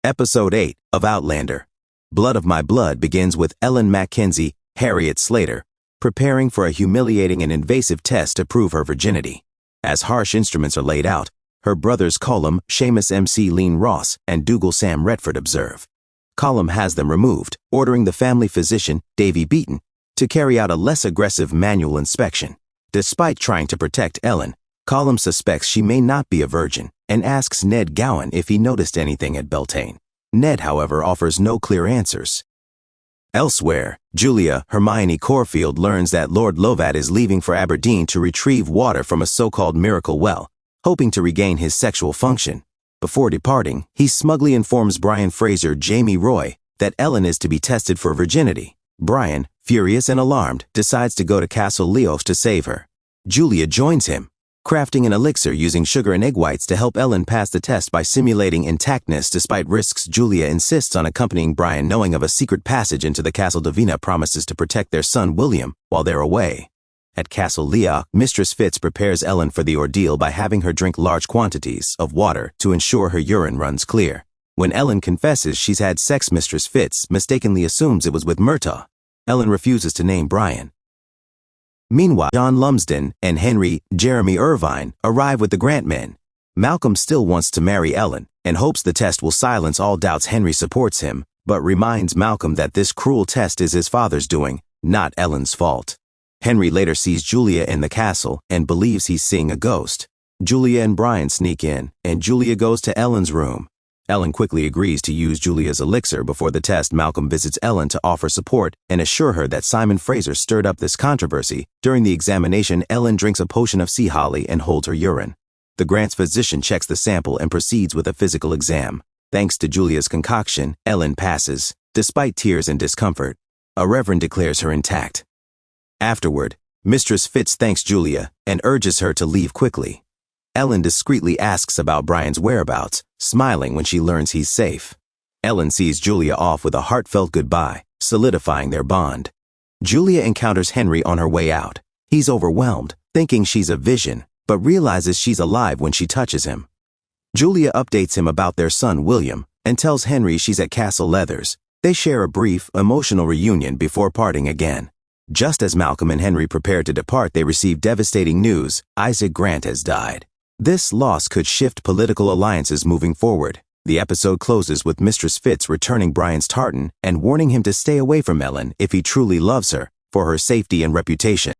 Episode 8 of Outlander. Blood of My Blood begins with Ellen MacKenzie, Harriet Slater, preparing for a humiliating and invasive test to prove her virginity. As harsh instruments are laid out, her brothers Colum, Seamus MC Lean Ross, and Dougal Sam Redford observe. Colum has them removed, ordering the family physician, Davy Beaton, to carry out a less aggressive manual inspection. Despite trying to protect Ellen, Colum suspects she may not be a virgin and asks Ned Gowan if he noticed anything at Beltane. Ned, however, offers no clear answers. Elsewhere, Julia Hermione Corfield learns that Lord Lovat is leaving for Aberdeen to retrieve water from a so-called miracle well, hoping to regain his sexual function. Before departing, he smugly informs Brian Fraser, Jamie Roy, that Ellen is to be tested for virginity. Brian, furious and alarmed, decides to go to Castle Leos to save her. Julia joins him, crafting an elixir using sugar and egg whites to help Ellen pass the test by simulating intactness despite risks. Julia insists on accompanying Brian, knowing of a secret passage into the Castle. Davina promises to protect their son William while they're away. At Castle Leoch, Mistress Fitz prepares Ellen for the ordeal by having her drink large quantities of water to ensure her urine runs clear. When Ellen confesses she's had sex, Mistress Fitz mistakenly assumes it was with Murtaugh. Ellen refuses to name Brian. Meanwhile, John Lumsden and Henry Jeremy Irvine arrive with the Grant men. Malcolm still wants to marry Ellen and hopes the test will silence all doubts. Henry supports him, but reminds Malcolm that this cruel test is his father's doing, not Ellen's fault. Henry later sees Julia in the castle and believes he's seeing a ghost. Julia and Brian sneak in, and Julia goes to Ellen's room. Ellen quickly agrees to use Julia's elixir. Before the test, Malcolm visits Ellen to offer support and assure her that Simon Fraser stirred up this controversy. During the examination, Ellen drinks a potion of sea holly and holds her urine. The Grant's physician checks the sample and proceeds with a physical exam. Thanks to Julia's concoction, Ellen passes, despite tears and discomfort. A reverend declares her intact. Afterward, Mistress Fitz thanks Julia and urges her to leave quickly. Ellen discreetly asks about Brian's whereabouts, smiling when she learns he's safe. Ellen sees Julia off with a heartfelt goodbye, solidifying their bond. Julia encounters Henry on her way out. He's overwhelmed, thinking she's a vision, but realizes she's alive when she touches him. Julia updates him about their son William and tells Henry she's at Castle Leathers. They share a brief, emotional reunion before parting again. Just as Malcolm and Henry prepare to depart, they receive devastating news: Isaac Grant has died. This loss could shift political alliances moving forward. The episode closes with Mistress Fitz returning Brian's tartan and warning him to stay away from Ellen if he truly loves her, for her safety and reputation.